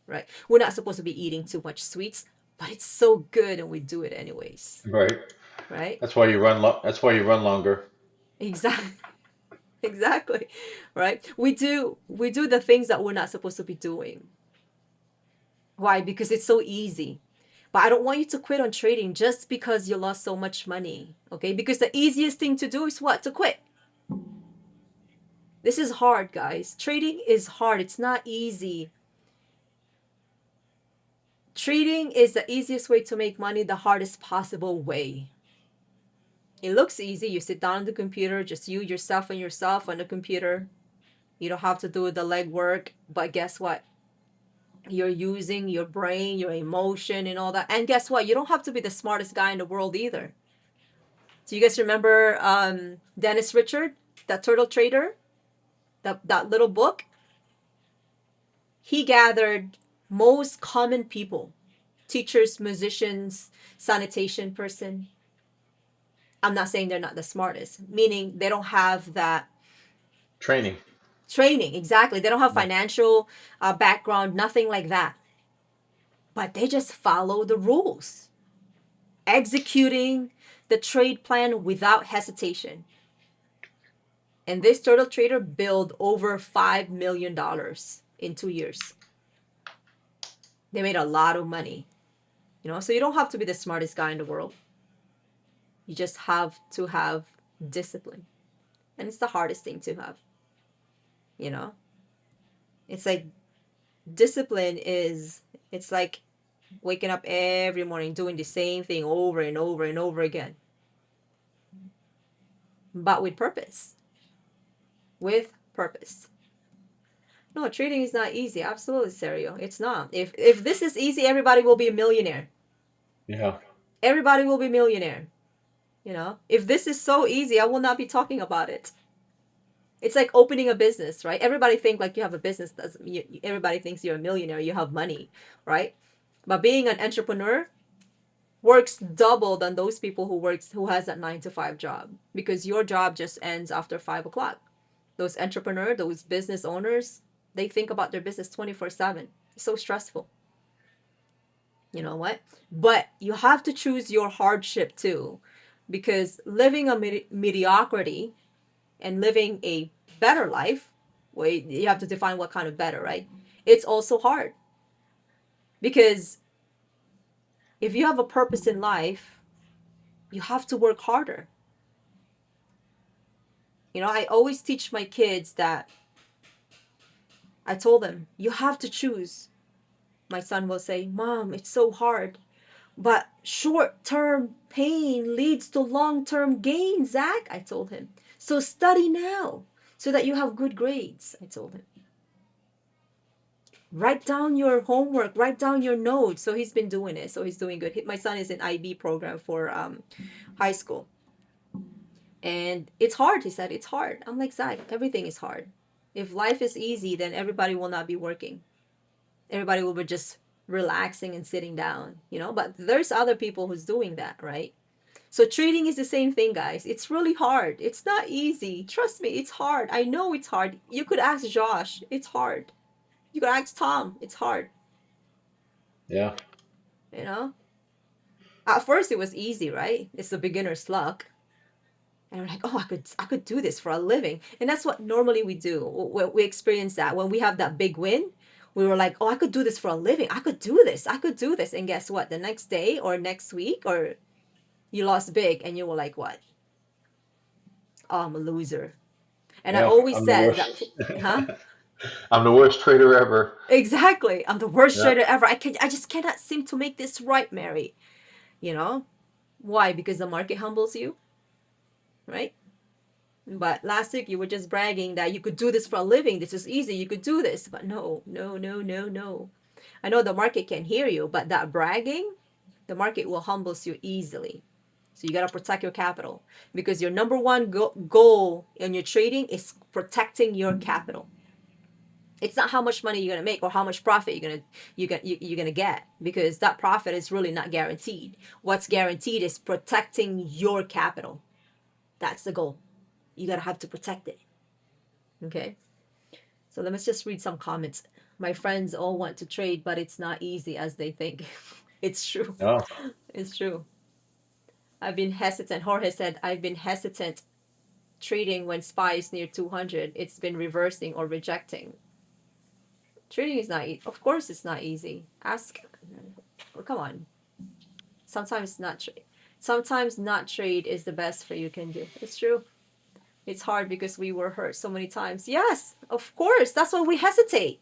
Speaker 1: right? We're not supposed to be eating too much sweets, but it's so good and we do it anyways,
Speaker 2: Right.
Speaker 1: right?
Speaker 2: That's why you run longer.
Speaker 1: Exactly. Exactly. Right? We do the things that we're not supposed to be doing. Why? Because it's so easy. But I don't want you to quit on trading just because you lost so much money. Okay? Because the easiest thing to do is what? To quit. This is hard, guys. Trading is hard. It's not easy. Trading is the easiest way to make money, the hardest possible way. It looks easy. You sit down on the computer, just you, yourself, and yourself on the computer. You don't have to do the legwork. But guess what? You're using your brain, your emotion, and all that. And guess what? You don't have to be the smartest guy in the world either. Do you guys remember Dennis Richard, that turtle trader, that little book? He gathered most common people, teachers, musicians, sanitation person. I'm not saying they're not the smartest, meaning they don't have that
Speaker 2: Training.
Speaker 1: training. Exactly. They don't have
Speaker 2: Yeah.
Speaker 1: financial background, nothing like that. But they just follow the rules, executing the trade plan without hesitation. And this turtle trader built over $5 million in 2 years. They made a lot of money. So you don't have to be the smartest guy in the world. You just have to have discipline. And it's the hardest thing to have. You know? It's like discipline is, it's like waking up every morning doing the same thing over and over and over again, but with purpose. With purpose. No, trading is not easy. Absolutely, Serio. It's not. If this is easy, everybody will be a millionaire.
Speaker 2: Yeah.
Speaker 1: Everybody will be a millionaire. If this is so easy, I will not be talking about it. It's like opening a business, right? Everybody think like you have a business. Everybody thinks you're a millionaire. You have money, right? But being an entrepreneur works double than those people who has that 9 to 5 job, because your job just ends after 5 o'clock. Those entrepreneurs, those business owners, they think about their business 24/7. It's so stressful. You know what? But you have to choose your hardship too, because living a mediocrity and living a better life, wait, you have to define what kind of better, right? It's also hard because if you have a purpose in life, you have to work harder. I always teach my kids that. I told them, you have to choose. My son will say, Mom, it's so hard. But short term pain leads to long term gain, Zach, I told him. So study now so that you have good grades, I told him. Write down your homework, write down your notes. So he's been doing it. So he's doing good. My son is in IB program for high school. And it's hard, he said. It's hard. I'm like, Zach, everything is hard. If life is easy, then everybody will not be working. Everybody will be just relaxing and sitting down, but there's other people who's doing that, right? So trading is the same thing, guys. It's really hard. It's not easy. Trust me, it's hard. I know it's hard. You could ask Josh. It's hard. You could ask Tom. It's hard.
Speaker 2: Yeah.
Speaker 1: You know. At first, it was easy, right? It's the beginner's luck, and we're like, oh, I could do this for a living, and that's what normally we do. We experience that when we have that big win. We were like, oh, I could do this for a living. I could do this. I could do this. And guess what? The next day or next week or You lost big, and you were like, what? Oh, I'm a loser. And I
Speaker 2: Yeah,
Speaker 1: always
Speaker 2: I'm the
Speaker 1: says
Speaker 2: worst.
Speaker 1: that, huh?
Speaker 2: I'm the worst trader ever.
Speaker 1: Exactly. I'm the worst
Speaker 2: Yeah.
Speaker 1: trader ever. I just cannot seem to make this right, Mary. You know? Why? Because the market humbles you, right? But last week you were just bragging that you could do this for a living. This is easy. You could do this. But no, no, no, no, no. I know the market can hear you, but that bragging, the market will humble you easily. So you got to protect your capital because your number one goal in your trading is protecting your capital. It's not how much money you're gonna make or how much profit you're gonna get, because that profit is really not guaranteed. What's guaranteed is protecting your capital. That's the goal. You gotta have to protect it. Okay. So let me just read some comments. My friends all want to trade, but it's not easy as they think. It's true.
Speaker 2: No.
Speaker 1: It's true. I've been hesitant. Jorge said, I've been hesitant trading when SPY is near 200. It's been reversing or rejecting. Trading is not, of course, it's not easy. Ask, oh, come on. Sometimes not trade. Sometimes not trade is the best for you can do. It's true. It's hard because we were hurt so many times. Yes, of course. That's why we hesitate,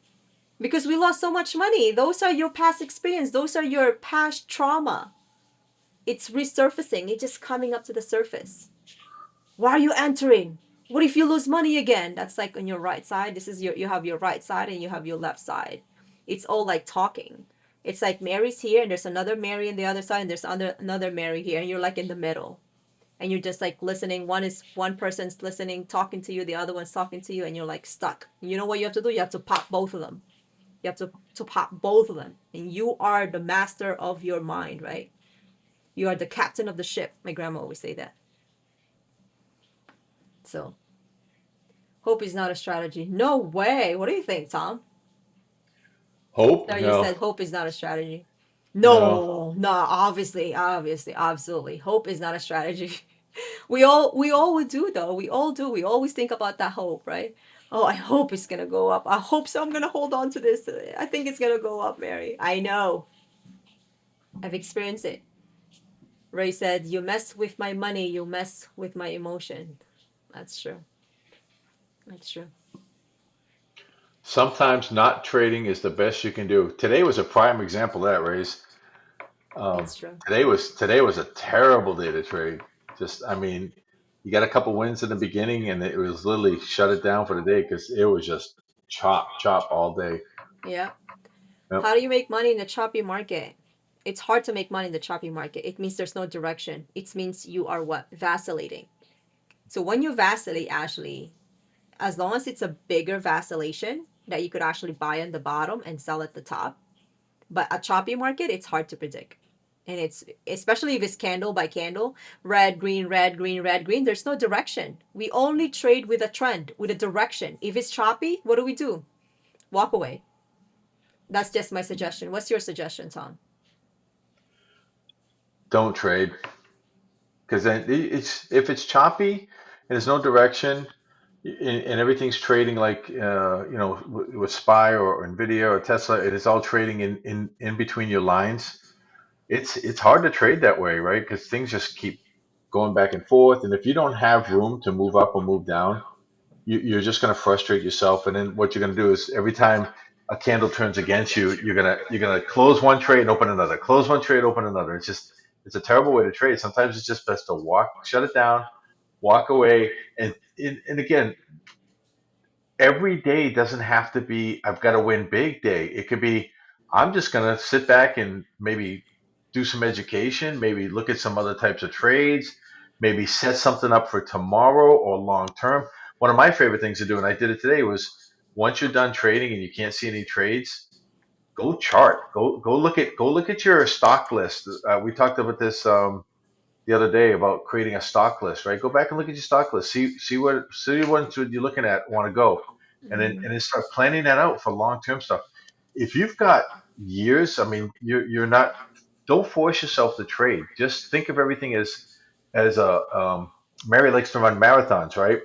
Speaker 1: because we lost so much money. Those are your past experience. Those are your past trauma. It's resurfacing. It's just coming up to the surface. Why are you entering? What if you lose money again? That's like on your right side. This is your, you have your right side and you have your left side. It's all like talking. It's like Mary's here and there's another Mary on the other side and there's another Mary here and you're like in the middle. And you're just like listening. One person's listening, talking to you, the other one's talking to you, and you're like stuck. You know what you have to do? You have to pop both of them. You have to pop both of them. And you are the master of your mind, right? You are the captain of the ship. My grandma always say that. So hope is not a strategy. No way. What do you think, Tom?
Speaker 2: Hope?
Speaker 1: So you
Speaker 2: No.
Speaker 1: said hope is not a strategy.
Speaker 2: No.
Speaker 1: No, no, obviously, absolutely. Hope is not a strategy. We all would do though. We all do. We always think about that hope, right? Oh, I hope it's gonna go up. I hope so. I'm gonna hold on to this. I think it's gonna go up, Mary. I know. I've experienced it. Ray said, "You mess with my money, you mess with my emotion." That's true. That's true.
Speaker 2: Sometimes not trading is the best you can do. Today was a prime example of that, Race.
Speaker 1: It's true.
Speaker 2: Today was a terrible day to trade. Just, I mean, you got a couple wins in the beginning, and it was literally shut it down for the day because it was just chop chop all day.
Speaker 1: Yeah.
Speaker 2: Yep.
Speaker 1: How do you make money in the choppy market? It's hard to make money in the choppy market. It means there's no direction. It means you are what? Vacillating. So when you vacillate, Ashley, as long as it's a bigger vacillation that you could actually buy on the bottom and sell at the top. But a choppy market, it's hard to predict. And it's especially if it's candle by candle, red, green, red, green, red, green, there's no direction. We only trade with a trend, with a direction. If it's choppy, what do? Walk away. That's just my suggestion. What's your suggestion, Tom?
Speaker 2: Don't trade because then it's if it's choppy and there's no direction and everything's trading like with SPY or Nvidia or Tesla, it is all trading in between your lines. It's hard to trade that way, right? Because things just keep going back and forth, and if you don't have room to move up or move down, you're just going to frustrate yourself. And then what you're going to do is every time a candle turns against you, you're gonna close one trade and open another, close one trade, open another. It's a terrible way to trade. Sometimes it's just best to shut it down, walk away, and again, every day doesn't have to be I've got to win big day. It could be I'm just going to sit back and maybe do some education, maybe look at some other types of trades, maybe set something up for tomorrow or long term. One of my favorite things to do, and I did it today, was once you're done trading and you can't see any trades, go chart. Go look at your stock list. We talked about this the other day about creating a stock list, right? Go back and look at your stock list. See what you're looking at want to go, and then start planning that out for long term stuff. If you've got years, I mean, you're not. Don't force yourself to trade. Just think of everything as a. Mary likes to run marathons, right?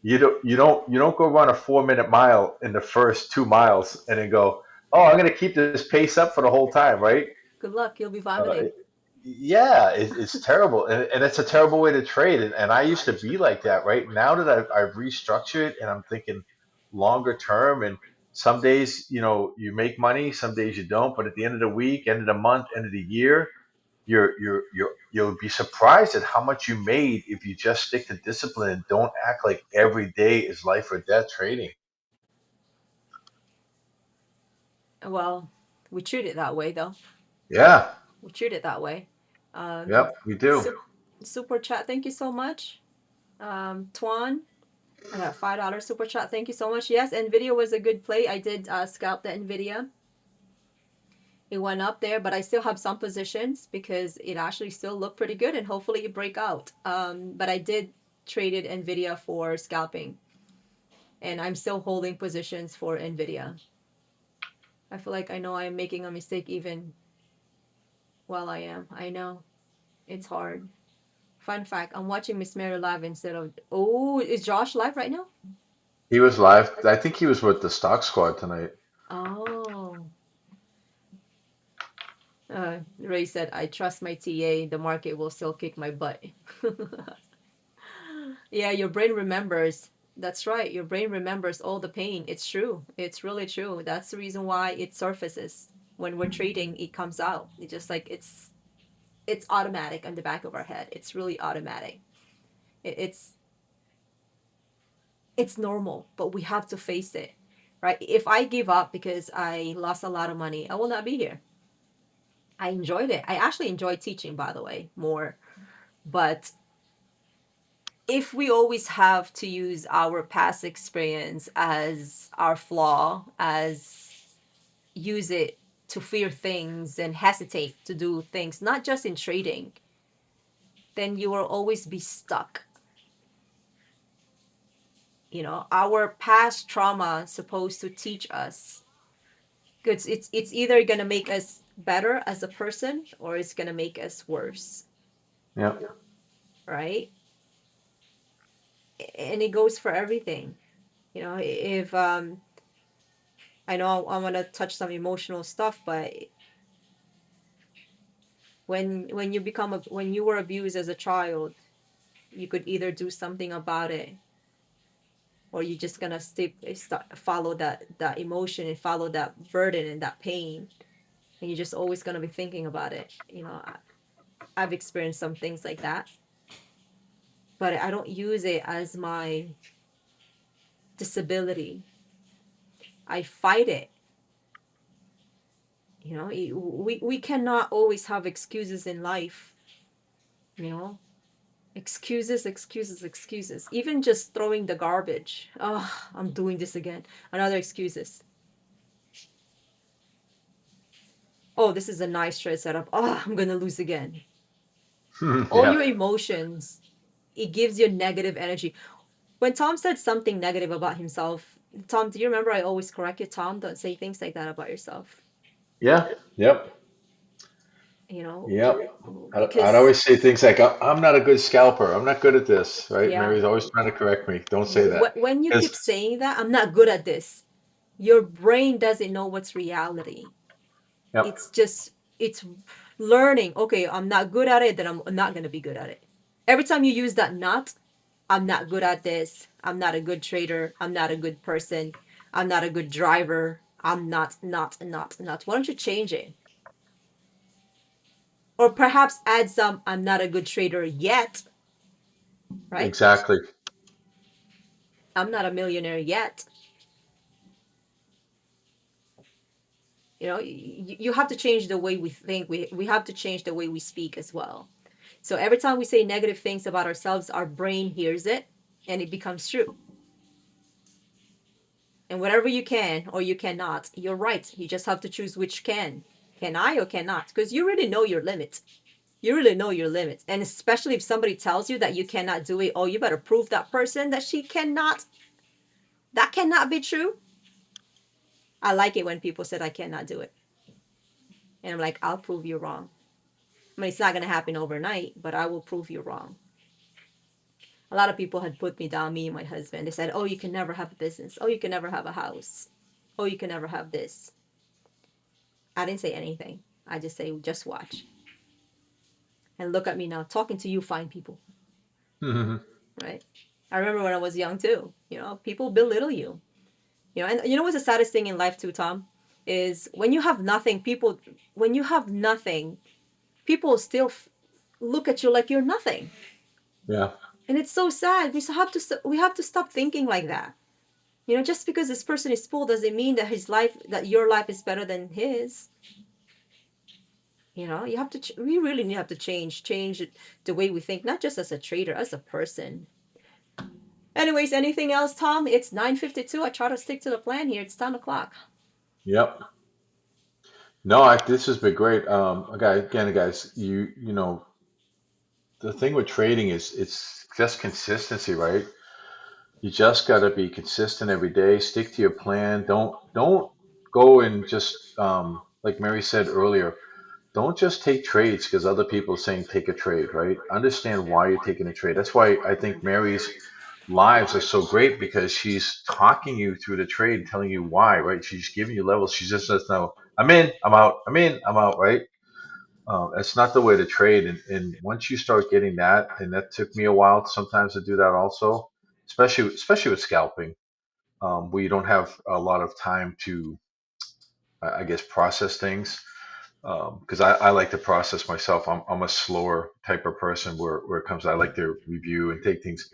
Speaker 2: You don't go run a 4 minute mile in the first 2 miles and then go, oh, I'm going to keep this pace up for the whole time, right?
Speaker 1: Good luck. You'll be
Speaker 2: Uh,
Speaker 1: vomiting.
Speaker 2: yeah, it's terrible, and it's a terrible way to trade. And I used to be like that. Right now that I've restructured, and I'm thinking longer term. And some days, you make money, some days you don't. But at the end of the week, end of the month, end of the year, you'll be surprised at how much you made if you just stick to discipline and don't act like every day is life or death trading.
Speaker 1: Well, we treat it that way, though.
Speaker 2: Yeah,
Speaker 1: We treat it that way. Um,
Speaker 2: yep, we do.
Speaker 1: super, super chat. Thank you so much, Tuan. I got $5 super chat. Thank you so much. Yes, Nvidia was a good play. I did scalp the Nvidia. It went up there, but I still have some positions because it actually still looked pretty good, and hopefully it break out. But I did traded Nvidia for scalping, and I'm still holding positions for Nvidia. I feel like I know I'm making a mistake even while I am. I know it's hard. Fun fact: I'm watching Miss Mary live instead of. Oh, is Josh live right now?
Speaker 2: He was live. I think he was with the stock squad tonight.
Speaker 1: Oh. Ray said, I trust my TA. The market will still kick my butt. Yeah, your brain remembers. That's right. Your brain remembers all the pain. It's true. It's really true. That's the reason why it surfaces. When we're trading, it comes out. It's just like it's automatic on the back of our head. It's really automatic. It, it's normal, but we have to face it. Right? If I give up because I lost a lot of money, I will not be here. I enjoyed it. I actually enjoyed teaching, by the way, more. But if we always have to use our past experience as our flaw, as use it to fear things and hesitate to do things, not just in trading, then you will always be stuck. Our past trauma is supposed to teach us. Because it's either gonna make us better as a person or it's gonna make us worse,
Speaker 2: Yeah,
Speaker 1: right? And it goes for everything. If I know I want to touch some emotional stuff, but when when you were abused as a child, you could either do something about it, or you're just gonna follow that emotion and follow that burden and that pain, and you're just always gonna be thinking about it. I've experienced some things like that, but I don't use it as my disability. I fight it. We cannot always have excuses in life. You know, excuses, excuses, excuses. Even just throwing the garbage. Oh, I'm doing this again. Another excuses. Oh, this is a nice trade setup. Oh, I'm gonna lose again. All
Speaker 2: yeah,
Speaker 1: your emotions, it gives you negative energy. When Tom said something negative about himself, Tom, do you remember I always correct you, Tom? Don't say things like that about yourself.
Speaker 2: yeah, yep,
Speaker 1: You know,
Speaker 2: yep. I'd
Speaker 1: because
Speaker 2: always say things like, I'm not a good scalper. I'm not good at this." Right?
Speaker 1: yeah,
Speaker 2: Mary's always trying to correct me. Don't say that.
Speaker 1: when you
Speaker 2: Because,
Speaker 1: keep saying that, I'm not good at this. Your brain doesn't know what's reality.
Speaker 2: yep,
Speaker 1: It's learning. Okay, I'm not good at it, then I'm not gonna be good at it. Every time you use that not, I'm not good at this, I'm not a good trader, I'm not a good person, I'm not a good driver, I'm not. Why don't you change it? Or perhaps add some I'm not a good trader yet, right?
Speaker 2: exactly.
Speaker 1: I'm not a millionaire yet. You have to change the way we think. We have to change the way we speak as well. So every time we say negative things about ourselves, our brain hears it and it becomes true. And whatever you can or you cannot, you're right. You just have to choose which can. Can I or cannot? Because you really know your limits. You really know your limits. And especially if somebody tells you that you cannot do it, oh, you better prove that person that she cannot. That cannot be true. I like it when people said I cannot do it. And I'm like, I'll prove you wrong. I mean, it's not going to happen overnight, but I will prove you wrong. A lot of people had put me down, me and my husband. They said, oh, you can never have a business. Oh, you can never have a house. Oh, you can never have this. I didn't say anything. I just say, just watch. And look at me now, talking to you fine people,
Speaker 2: Hmm.
Speaker 1: right? I remember when I was young too. People belittle you. And you know what's the saddest thing in life too, Tom, is when you have nothing, people still look at you like you're nothing,
Speaker 2: Yeah.
Speaker 1: and it's so sad. We have to stop thinking like that. Just because this person is full doesn't mean that your life is better than his. We really need to have to change the way we think, not just as a trader, as a person. Anyways, anything else, Tom? It's 9:52. I try to stick to the plan here. It's 10 o'clock.
Speaker 2: Yep. No, this has been great. Okay, again, guys, you know, the thing with trading is it's just consistency, right? You just got to be consistent every day. Stick to your plan. Don't go and just like Mary said earlier. Don't just take trades because other people are saying take a trade, right? Understand why you're taking a trade. That's why I think Mary's lives are so great because she's talking you through the trade, telling you why, right? She's giving you levels. She just says, "No, I'm in, I'm out, I'm in, I'm out," right? That's not the way to trade. And once you start getting that, and that took me a while sometimes to do that also, especially with scalping, where you don't have a lot of time to, I guess, process things. Because I like to process myself. I'm a slower type of person where it comes, I like to review and take things.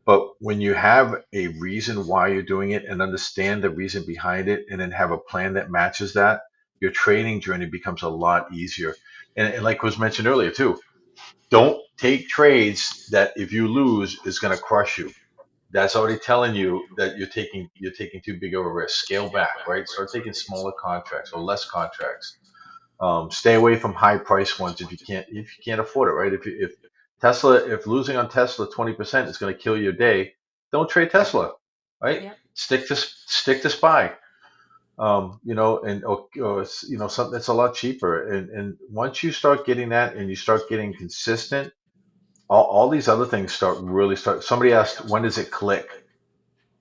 Speaker 2: But when you have a reason why you're doing it and understand the reason behind it, and then have a plan that matches that, your trading journey becomes a lot easier. And like was mentioned earlier too, don't take trades that if you lose is going to crush you. That's already telling you that you're taking too big of a risk. Scale back, right? Start taking smaller contracts or less contracts. Stay away from high price ones if you can't afford it, right? If losing on Tesla 20% is going to kill your day, don't trade Tesla, right?
Speaker 1: Yep.
Speaker 2: Stick to SPY, and something that's a lot cheaper. And once you start getting that and you start getting consistent, all these other things start. Somebody asked, when does it click?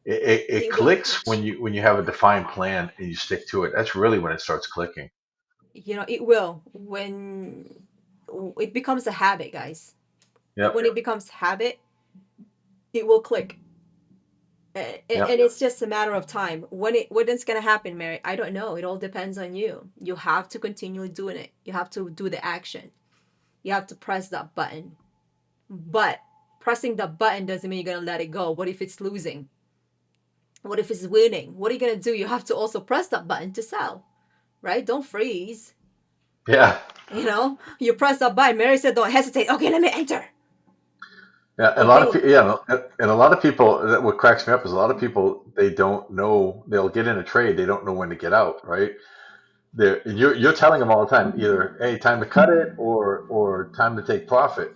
Speaker 2: It
Speaker 1: It will.
Speaker 2: clicks when you have a defined plan and you stick to it. That's really when it starts clicking.
Speaker 1: It will when it becomes a habit, guys.
Speaker 2: Yep.
Speaker 1: When it becomes habit, it will click. And
Speaker 2: Yep.
Speaker 1: it's just a matter of time. When it's gonna happen, Mary, I don't know. It all depends on you. You have to continue doing it. You have to do the action. You have to press that button. But pressing the button doesn't mean you're gonna let it go. What if it's losing? What if it's winning? What are you gonna do? You have to also press that button to sell, right? Don't freeze.
Speaker 2: Yeah.
Speaker 1: You press that button. Mary said, "Don't hesitate." Okay, let me enter.
Speaker 2: Yeah, a lot of
Speaker 1: Okay.
Speaker 2: people. Yeah, and a lot of people. What cracks me up is a lot of people. They don't know. They'll get in a trade. They don't know when to get out. Right? You're telling them all the time. Either hey, time to cut it, or time to take profit.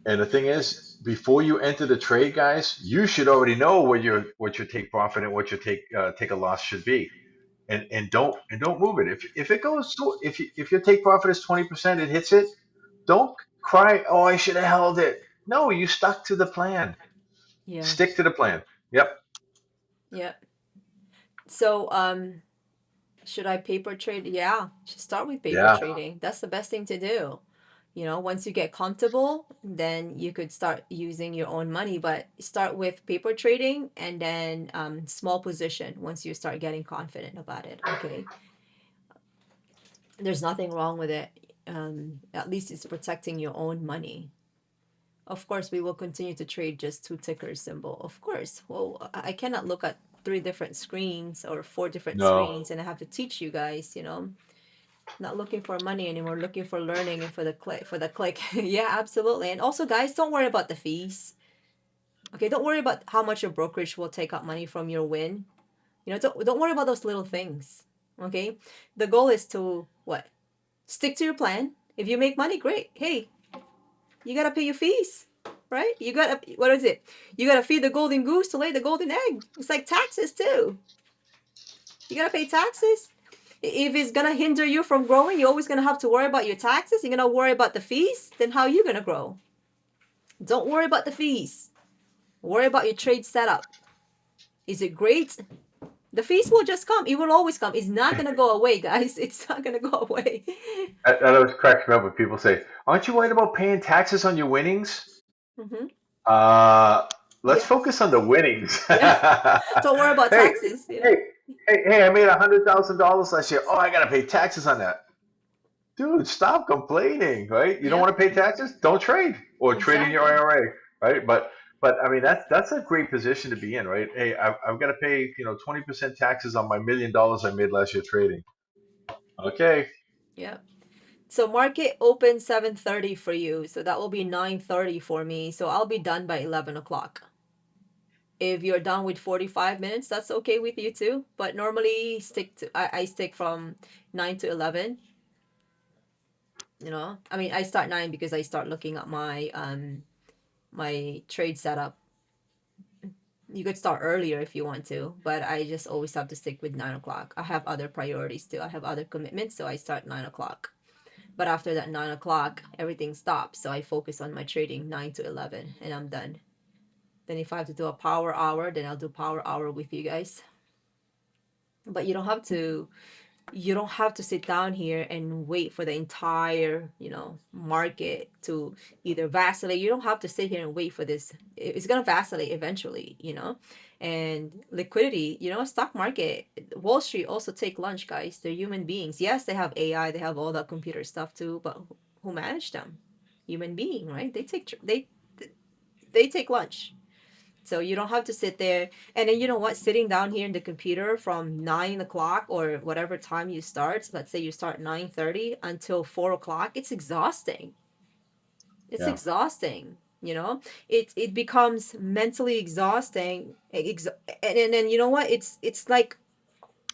Speaker 2: And the thing is, before you enter the trade, guys, you should already know what your take profit and what your take a loss should be. And don't move it. If it goes to if your take profit is 20%, it hits it. Don't cry. Oh, I should have held it. No, you stuck to the plan.
Speaker 1: Yeah.
Speaker 2: Stick to the plan. Yep.
Speaker 1: Yeah. So, should I paper trade? Yeah, should start with paper
Speaker 2: Yeah.
Speaker 1: trading. That's the best thing to do. Once you get comfortable, then you could start using your own money, but start with paper trading and then small position once you start getting confident about it. Okay. There's nothing wrong with it. At least it's protecting your own money. Of course, we will continue to trade just two ticker symbol. Of course. Well, I cannot look at three different screens or four different
Speaker 2: No.
Speaker 1: screens, and I have to teach you guys. Not looking for money anymore, looking for learning and for the click. Yeah, absolutely. And also, guys, don't worry about the fees. Okay, don't worry about how much your brokerage will take out money from your win. Don't worry about those little things. Okay, the goal is to what? Stick to your plan. If you make money, great. Hey, you gotta pay your fees, right? You gotta, what is it? You gotta feed the golden goose to lay the golden egg. It's like taxes too. You gotta pay taxes. If it's gonna hinder you from growing, you're always gonna have to worry about your taxes. You're gonna worry about the fees. Then how are you gonna grow? Don't worry about the fees. Worry about your trade setup. Is it great? The fees will just come. It will always come. It's not gonna go away, guys. It's not gonna go away.
Speaker 2: That always cracks me up when people say, "Aren't you worried about paying taxes on your winnings?"
Speaker 1: Hmm.
Speaker 2: Uh, let's
Speaker 1: Yeah,
Speaker 2: focus on the winnings.
Speaker 1: yeah. Don't worry about
Speaker 2: Hey,
Speaker 1: taxes. You know.
Speaker 2: hey, hey! I made $100,000 last year. Oh, I gotta pay taxes on that. Dude, stop complaining, right? You don't
Speaker 1: Yeah,
Speaker 2: want to pay taxes? Don't trade or trade in your
Speaker 1: exactly.
Speaker 2: IRA, right? But I mean that's a great position to be in, right? Hey, I've got to pay 20% taxes on my $1 million I made last year trading. Okay,
Speaker 1: Yeah. So market opens 7:30 for you. So that will be 9:30 for me. So I'll be done by 11 o'clock. If you're done with 45 minutes, that's okay with you too. But normally I stick from 9 to 11. I mean, I start 9 because I start looking at my trade setup. You could start earlier if you want to, but I just always have to stick with 9 o'clock. I have other priorities too. I have other commitments, so I start 9 o'clock. But after that 9 o'clock, everything stops. So I focus on my trading 9 to 11, and I'm done. Then if I have to do a power hour, then I'll do power hour with you guys. But you don't have to sit down here and wait for the entire market to either vacillate. You don't have to sit here and wait for this. It's going to vacillate eventually. And liquidity, stock market, Wall Street also take lunch, guys. They're human beings. Yes, they have AI, they have all that computer stuff too, but who manage them? Human being, right? They take lunch. So you don't have to sit there. And then you know what? Sitting down here in the computer from 9 o'clock or whatever time you start. So let's say you start 9:30 until 4 o'clock. It's exhausting. It's
Speaker 2: yeah.
Speaker 1: exhausting. It becomes mentally exhausting. And then you know what? It's like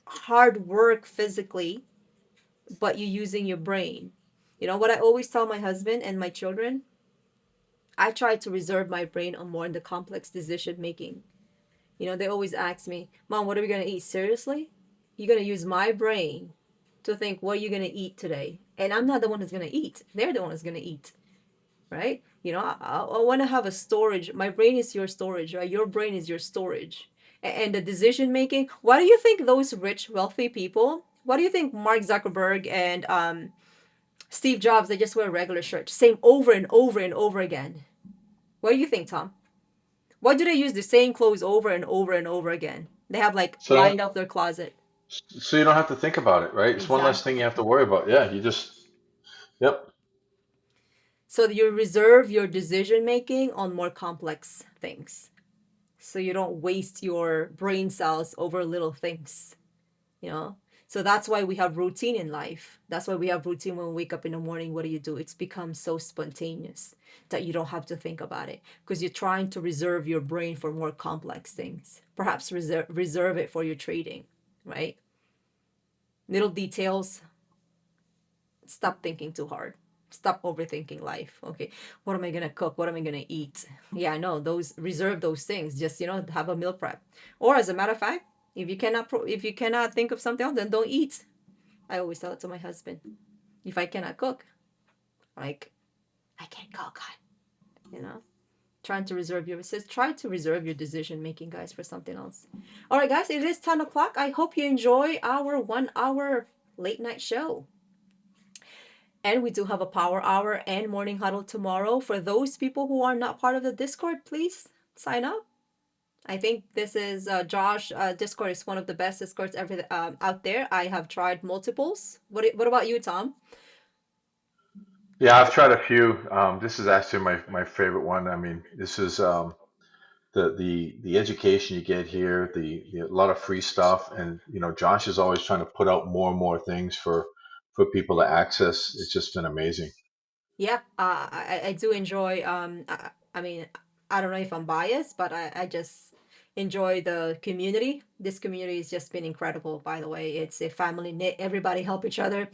Speaker 1: hard work physically, but you're using your brain. You know what I always tell my husband and my children? I try to reserve my brain on more in the complex decision making. They always ask me, Mom, what are we going to eat? Seriously? You're going to use my brain to think what you're going to eat today. And I'm not the one who's going to eat. They're the one who's going to eat, right? I want to have a storage. My brain is your storage, right? Your brain is your storage. And the decision making, why do you think those rich, wealthy people, why do you think Mark Zuckerberg and Steve Jobs, they just wear regular shirts, same over and over and over again? What do you think, Tom? Why do they use the same clothes over and over and over again? They have like
Speaker 2: So
Speaker 1: lined up their closet.
Speaker 2: so you don't have to think about it, right? It's one less thing
Speaker 1: Exactly.
Speaker 2: you have to worry about. Yeah, you just yep.
Speaker 1: So you reserve your decision making on more complex things. So you don't waste your brain cells over little things, you know? So that's why we have routine in life. That's why we have routine when we wake up in the morning. What do you do? It's become so spontaneous that you don't have to think about it because you're trying to reserve your brain for more complex things. Perhaps reserve it for your trading, right? Little details. Stop thinking too hard. Stop overthinking life. Okay, what am I gonna cook? What am I gonna eat? Yeah, I know those. Reserve those things. Just have a meal prep. Or as a matter of fact, if you cannot think of something else, then don't eat. I always tell it to my husband. If I cannot cook, like I can't cook, you know. Try to reserve your decision making, guys, for something else. All right, guys, it is 10 o'clock. I hope you enjoy our 1 hour late night show. And we do have a power hour and morning huddle tomorrow. For those people who are not part of the Discord, please sign up. I think this is Josh. Discord is one of the best Discords ever out there. I have tried multiples. What about you, Tom?
Speaker 2: Yeah, I've tried a few. This is actually my favorite one. I mean, this is the education you get here, the a lot of free stuff, and Josh is always trying to put out more and more things for people to access. It's just been amazing.
Speaker 1: Yeah, I do enjoy. I mean, I don't know if I'm biased, but I just enjoy the community. This community has just been incredible, by the way. It's a family knit. Everybody help each other.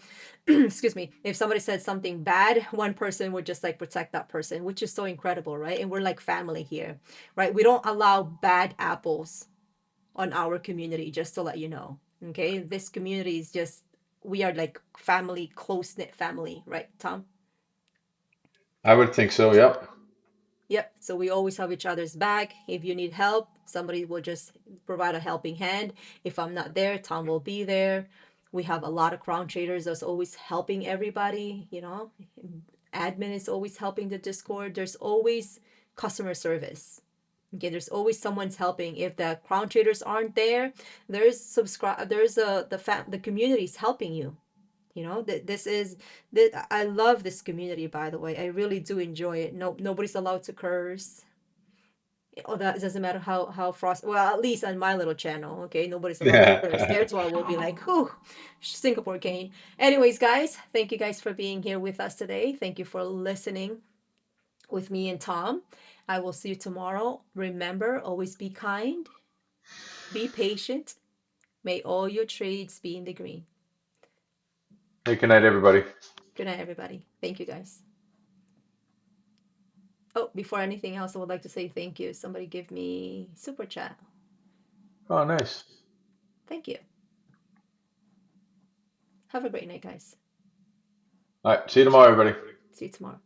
Speaker 1: Excuse me. If somebody said something bad, one person would just like protect that person, which is so incredible, right? And we're like family here, right? We don't allow bad apples on our community, just to let you know. Okay, this community is just we are like family, close knit family, right, Tom?
Speaker 2: I would think so. Yep.
Speaker 1: Yep. So we always have each other's back. If you need help, Somebody will just provide a helping hand. If I'm not there, Tom will be there. We have a lot of crown traders that's always helping everybody, you know. Admin is always helping the Discord. There's always customer service. Okay, there's always someone's helping. If the crown traders aren't there, there's the community's helping you. You know, that this is that I love this community, by the way. I really do enjoy it. No, nobody's allowed to curse. Oh, that doesn't matter how frost. Well, at least on my little channel, okay, nobody's allowed to curse.
Speaker 2: Yeah.
Speaker 1: There's why we'll be like, whew, Singapore cane. Anyways, guys, thank you guys for being here with us today. Thank you for listening with me and Tom. I will see you tomorrow. Remember, always be kind, be patient. May all your trades be in the green.
Speaker 2: Hey, good night, everybody.
Speaker 1: Good night, everybody. Thank you, guys. Oh, before anything else, I would like to say thank you. Somebody give me super chat.
Speaker 2: Oh, nice.
Speaker 1: Thank you. Have a great night, guys.
Speaker 2: All right. See you tomorrow, everybody.
Speaker 1: See you tomorrow.